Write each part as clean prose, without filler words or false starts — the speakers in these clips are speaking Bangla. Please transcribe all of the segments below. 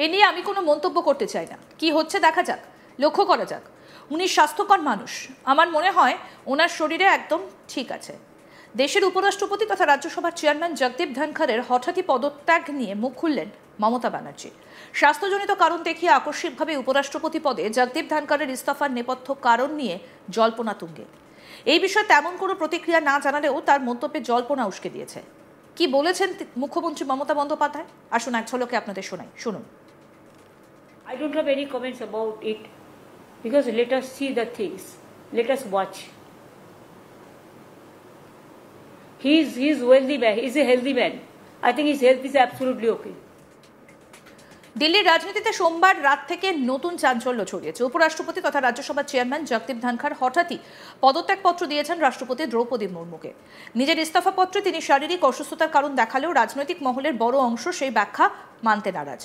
এ নিয়ে আমি কোনো মন্তব্য করতে চাই না। কি হচ্ছে দেখা যাক, লক্ষ্য করা যাক। উনি স্বাস্থ্যকর মানুষ, আমার মনে হয় ওনার শরীরে একদম ঠিক আছে। দেশের উপরাষ্ট্রপতি তথা রাজ্যসভার চেয়ারম্যান জগদীপ ধনখড়ের হঠাৎই পদত্যাগ নিয়ে মুখ খুললেন মমতা ব্যানার্জি। স্বাস্থ্যজনিত কারণ দেখিয়ে আকস্মিকভাবে উপরাষ্ট্রপতি পদে জগদীপ ধনখড়ের ইস্তফার নেপথ্য কারণ নিয়ে জল্পনা তুঙ্গে। এই বিষয়ে তেমন কোনো প্রতিক্রিয়া না জানালেও তার মন্তব্যে জল্পনা উস্কে দিয়েছে। কি বলেছেন মুখ্যমন্ত্রী মমতা বন্দ্যোপাধ্যায়, আসুন এক ঝলকে আপনাদের শোনাই, শুনুন। I don't have any comments about it because let us see the things. Let us watch. He's wealthy man. He's a healthy man. I think his health is absolutely okay. দিল্লির রাজনীতিতে সোমবার রাত থেকে নতুন চাঞ্চল্য ছড়িয়েছে। উপরাষ্ট্রপতি তথা রাজ্যসভার চেয়ারম্যান জগদীপ ধনখড় হঠাৎই পদত্যাগপত্র দিয়েছেন রাষ্ট্রপতি দ্রৌপদী মুর্মুকে। নিজের ইস্তফাপত্রে তিনি শারীরিক অসুস্থতার কারণ দেখালেও রাজনৈতিক মহলের বড় অংশ সেই ব্যাখ্যা মানতে নারাজ।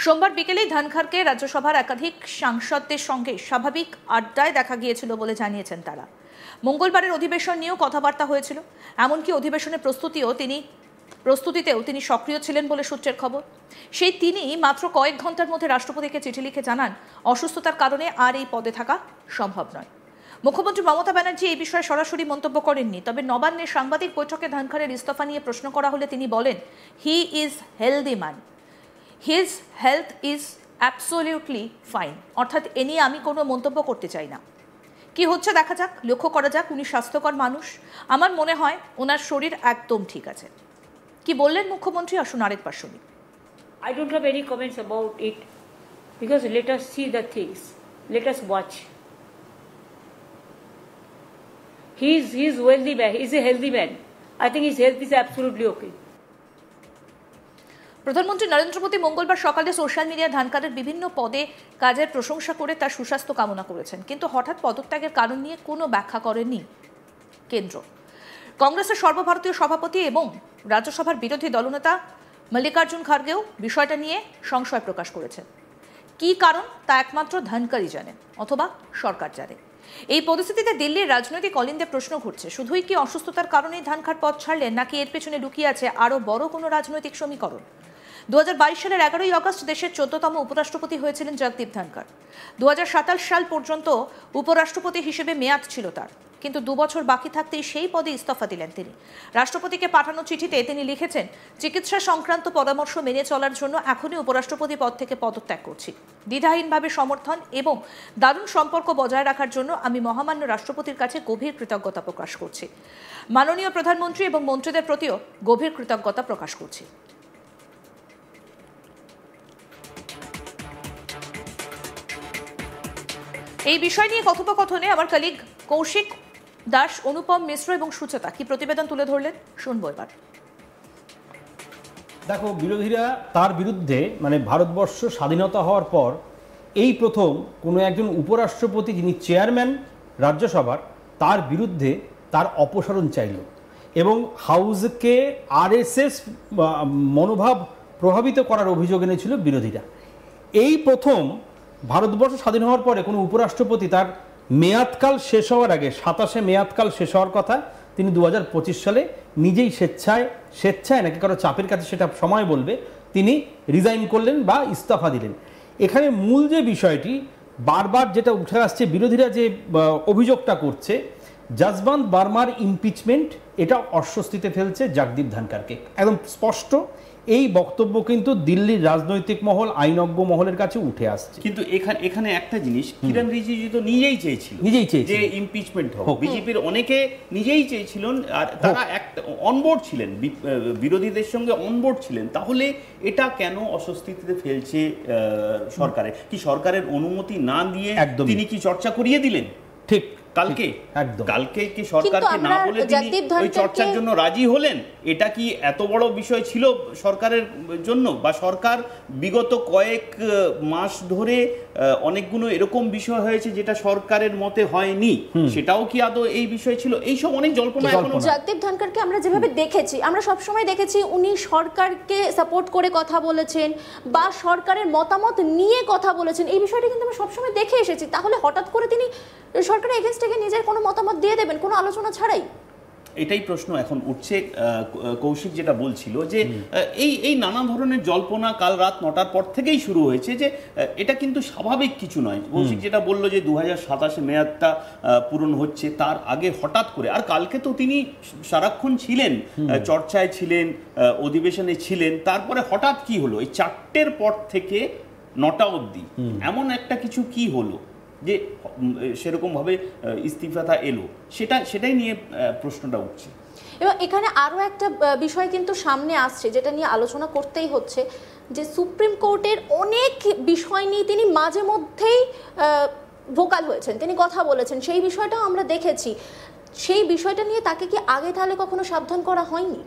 সোমবার বিকেলেই ধনখড়কে রাজ্যসভার একাধিক সাংসদদের সঙ্গে স্বাভাবিক আড্ডায় দেখা গিয়েছিল বলে জানিয়েছেন তারা। মঙ্গলবারের অধিবেশন নিয়েও কথাবার্তা হয়েছিল, এমনকি অধিবেশনের প্রস্তুতিতেও তিনি সক্রিয় ছিলেন বলে সূত্রের খবর। সেই তিনি মাত্র কয়েক ঘন্টার মধ্যে রাষ্ট্রপতিকে চিঠি লিখে জানান অসুস্থতার কারণে আর এই পদে থাকা সম্ভব নয়। মুখ্যমন্ত্রী মমতা ব্যানার্জি এই বিষয়ে সরাসরি মন্তব্য করেননি, তবে নবান্নের সাংবাদিক বৈঠকে ধনখড়ের ইস্তফা নিয়ে প্রশ্ন করা হলে তিনি বলেন, he is healthy man, his health is absolutely fine. অর্থাৎ এ নিয়ে আমি কোনো মন্তব্য করতে চাই না। কি হচ্ছে দেখা যাক, লক্ষ্য করা যাক। উনি স্বাস্থ্যকর মানুষ, আমার মনে হয় ওনার শরীর একদম ঠিক আছে। কি বললেন মুখ্যমন্ত্রী, আসুন আরেকবার শুনি। I don't have any comments about it because let us see the things. Let us watch. He's wealthy man. He's a healthy man. I think his health is absolutely okay. প্রধানমন্ত্রী নরেন্দ্র মোদী মঙ্গলবার সকালে সোশ্যাল মিডিয়া ধনখড়ের বিভিন্ন পদে কাজের প্রশংসা করে তার সুস্বাস্থ্য কামনা করেছেন, কিন্তু হঠাৎ পদত্যাগের কারণ নিয়ে কোনো ব্যাখ্যা করেনি কেন্দ্র। কংগ্রেসের সর্বভারতীয় সভাপতি এবং রাজ্যসভার বিরোধী দলনেতা মল্লিকার্জুন খার্গেও বিষয়টা নিয়ে সংশয় প্রকাশ করেছেন। কি কারণ তা একমাত্র ধনখড়ই জানেন, অথবা সরকার জানে। এই পরিস্থিতিতে দিল্লির রাজনৈতিক অলিন্দে প্রশ্ন ঘুরছে, শুধুই কি অসুস্থতার কারণেই ধনখড় পদ ছাড়লেন, নাকি এর পেছনে লুকিয়ে আছে আরও বড় কোনো রাজনৈতিক সমীকরণ। 2022 সালের 11ই আগস্ট দেশের 14তম উপরাষ্ট্রপতি হয়েছিলেন জগদীপ ধনখড়। 2027 সাল পর্যন্ত উপরাষ্ট্রপতি হিসেবে মেয়াদ ছিল তার, কিন্তু 2 বছর বাকি থাকতেই সেই পদে ইস্তফা দিলেন তিনি। রাষ্ট্রপতিকে পাঠানো চিঠিতে তিনি লিখেছেন, চিকিৎসা সংক্রান্ত পরামর্শ মেনে চলার জন্য এখনই উপরাষ্ট্রপতি পদ থেকে পদত্যাগ করছি। দ্বিধাহীনভাবে সমর্থন এবং দারুণ সম্পর্ক বজায় রাখার জন্য আমি মহামান্য রাষ্ট্রপতির কাছে গভীর কৃতজ্ঞতা প্রকাশ করছি। মাননীয় প্রধানমন্ত্রী এবং মন্ত্রীদের প্রতিও গভীর কৃতজ্ঞতা প্রকাশ করছি। এই বিষয় নিয়ে কথোপকথনে আমার কলিগ কৌশিক দাস, অনুপম মিশ্র এবং সুচেতা কি প্রতিবেদন তুলে ধরলেন, শুনবো এবার। দেখো, বিরোধীরা তার বিরুদ্ধে মানে ভারতবর্ষ স্বাধীনতা হওয়ার পর এই প্রথম কোনো একজন উপরাষ্ট্রপতি যিনি চেয়ারম্যান রাজ্যসভার তার বিরুদ্ধে তার অপসারণ চাইল এবং হাউসকে আরএসএস মনোভাব প্রভাবিত করার অভিযোগ এনেছিল বিরোধীরা। এই প্রথম ভারতবর্ষ স্বাধীন হওয়ার পরে কোনো উপরাষ্ট্রপতি তার মেয়াদকাল শেষ হওয়ার আগে 27শে মেয়াদকাল শেষ হওয়ার কথা তিনি 2025 সালে নিজেই স্বেচ্ছায় নাকি কারো চাপের কাছে সেটা সময় বলবে, তিনি রিজাইন করলেন বা ইস্তফা দিলেন। এখানে মূল যে বিষয়টি বারবার যেটা উঠে আসছে, বিরোধীরা যে অভিযোগটা করছে, জসবন্ত বার্মার ইমপিচমেন্ট এটা অস্বস্তিতে ফেলছে জগদীপ ধনখড়কে, একদম স্পষ্ট। এই বক্তব্য কিন্তু দিল্লির রাজনৈতিক মহল, আইনজ্ঞ মহলের কাছে উঠে আসছে। কিন্তু এখানে একটা জিনিস, কিরণ রিজিজু তো নিজেই চেয়েছিল যে ইমপিচমেন্ট হোক, বিজেপির অনেকে নিজেই চেয়েছিলেন, আর তারা অনবোর্ড ছিলেন, বিরোধীদের সঙ্গে অনবোর্ড ছিলেন। তাহলে এটা কেন অস্বস্তিতে ফেলছে সরকারে? কি সরকারের অনুমতি না দিয়ে তিনি কি চর্চা করিয়ে দিলেন? ঠিক কালকে কি সরকারকে না বলে তিনি ওই চর্চার জন্য রাজি হলেন? এটা কি এত বড় বিষয় ছিল সরকারের জন্য? বা সরকার বিগত কয়েক মাস ধরে অনেকগুলো এরকম বিষয় হয়েছে যেটা সরকারের মতে হয়নি, সেটাও কি আদৌ এই বিষয় ছিল? এইসব অনেক জল্পনা। জগদীপ ধনখড়কে আমরা যেভাবে দেখেছি, আমরা সবসময় দেখেছি উনি সরকারকে সাপোর্ট করে কথা বলেছেন বা সরকারের মতামত নিয়ে কথা বলেছেন, এই বিষয়টা কিন্তু আমরা সবসময় দেখে এসেছি। তাহলে হঠাৎ করে তিনি সরকারের এগেইনস্ট থেকে নিজের কোনো মতামত দিয়ে দেবেন কোনো আলোচনা ছাড়াই? এটাই প্রশ্ন এখন উঠছে। কৌশিক যেটা বলছিল যে এই নানা ধরনের জল্পনা কাল রাত 9টার পর থেকেই শুরু হয়েছে, যে এটা কিন্তু স্বাভাবিক কিছু নয়। কৌশিক যেটা বললো যে 2027 মেয়াদটা পূরণ হচ্ছে, তার আগে হঠাৎ করে, আর কালকে তো তিনি সারাক্ষণ ছিলেন, চর্চায় ছিলেন, অধিবেশনে ছিলেন, তারপরে হঠাৎ কি হলো এই 4টের পর থেকে 9টা অবধি এমন একটা কিছু কি হলো যে সেরকম ভাবে ইস্তিফাটা এলো, সেটাই নিয়ে প্রশ্নটা উঠছে। এবং এখানে আরও একটা বিষয় কিন্তু সামনে আসছে, যেটা নিয়ে আলোচনা করতেই হচ্ছে, যে সুপ্রিম কোর্টের অনেক বিষয় নিয়ে তিনি মাঝে মধ্যেই ভোকাল হয়েছেন, তিনি কথা বলেছেন, সেই বিষয়টাও আমরা দেখেছি। সেই বিষয়টা নিয়ে তাকে কি আগে তাহলে কখনো সাবধান করা হয়নি?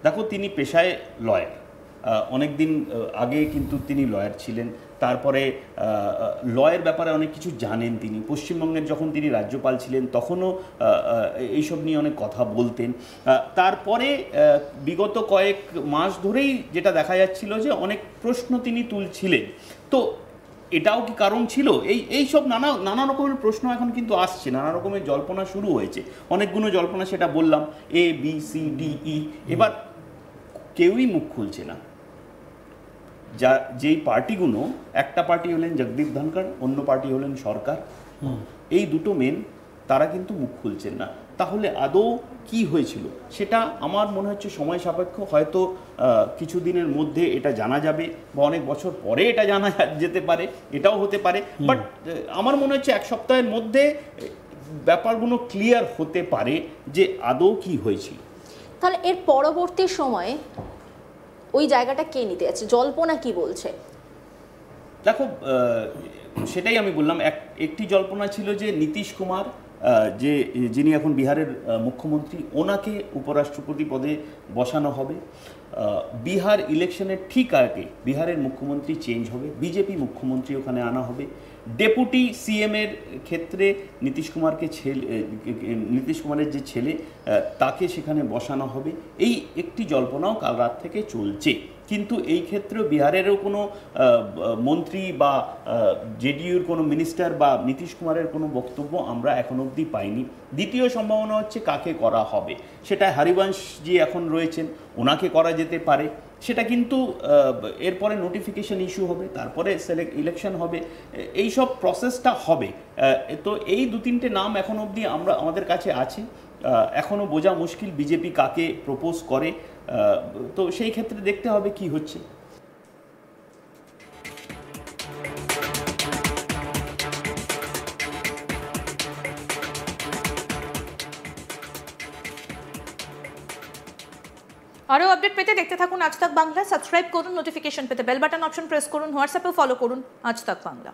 দেখো, তিনি পেশায় লয়ার, অনেকদিন আগে কিন্তু তিনি লয়ার ছিলেন, তারপরে লয়ের ব্যাপারে অনেক কিছু জানেন তিনি। পশ্চিমবঙ্গের যখন তিনি রাজ্যপাল ছিলেন তখনও এইসব নিয়ে অনেক কথা বলতেন। তারপরে বিগত কয়েক মাস ধরেই যেটা দেখা যাচ্ছিল যে অনেক প্রশ্ন তিনি তুলছিলেন। তো এটাও কি কারণ ছিল? এই সব নানা রকমের প্রশ্ন এখন কিন্তু আসছে, নানা রকমের জল্পনা শুরু হয়েছে, অনেকগুলো জল্পনা, সেটা বললাম, ABCDE। এবার কেউই মুখ খুলছে না। যেই পার্টিগুলো, একটা পার্টি হলেন জগদীপ ধনখড়, অন্য পার্টি হলেন সরকার, এই দুটো মেন, তারা কিন্তু মুখ খুলছেন না। তাহলে আদৌ কি হয়েছিল সেটা আমার মনে হচ্ছে সময় সাপেক্ষ, হয়তো কিছুদিনের মধ্যে এটা জানা যাবে, বা অনেক বছর পরে এটা জানা যেতে পারে, এটাও হতে পারে। বাট আমার মনে হচ্ছে 1 সপ্তাহের মধ্যে ব্যাপারগুলো ক্লিয়ার হতে পারে যে আদৌ কি হয়েছিল। তাহলে এর পরবর্তী সময়ে ওই জায়গাটা কে নিতে যাচ্ছে? জল্পনা কি বলছে? দেখো, সেটাই আমি বললাম, একটি জল্পনা ছিল যে নীতিশ কুমার, যিনি এখন বিহারের মুখ্যমন্ত্রী, ওনাকে উপরাষ্ট্রপতি পদে বসানো হবে। বিহার ইলেকশনের ঠিক আগে বিহারের মুখ্যমন্ত্রী চেঞ্জ হবে, বিজেপি মুখ্যমন্ত্রী ওখানে আনা হবে। ডেপুটি CM এর ক্ষেত্রে নীতিশ কুমারের যে ছেলে, তাকে সেখানে বসানো হবে। এই একটি জল্পনাও কাল রাত থেকে চলছে। কিন্তু এই ক্ষেত্রে বিহারেরও কোনো মন্ত্রী বা JDU-র কোনো মিনিস্টার বা নীতিশ কুমারের কোনো বক্তব্য আমরা এখন অবধি পাইনি। দ্বিতীয় সম্ভাবনা হচ্ছে কাকে করা হবে, সেটা হরিবংশজি এখন রয়েছেন, ওনাকে করা যেতে পারে। সেটা কিন্তু এরপরে নোটিফিকেশন ইস্যু হবে, তারপরে ইলেকশন হবে, এই সব প্রসেসটা হবে। তো এই 2-3টে নাম এখন অবধি আমাদের কাছে আছে। এখনও বোঝা মুশকিল বিজেপি কাকে প্রপোজ করে, তো সেই ক্ষেত্রে দেখতে হবে কি হচ্ছে। আরও আপডেট পেতে দেখতে থাকুন আজ তাক বাংলা। সাবস্ক্রাইব করুন, নোটিফিকেশন পেতে বেল বাটন অপশন প্রেস করুন, হোয়াটসঅ্যাপেও ফলো করুন আজ তাক বাংলা।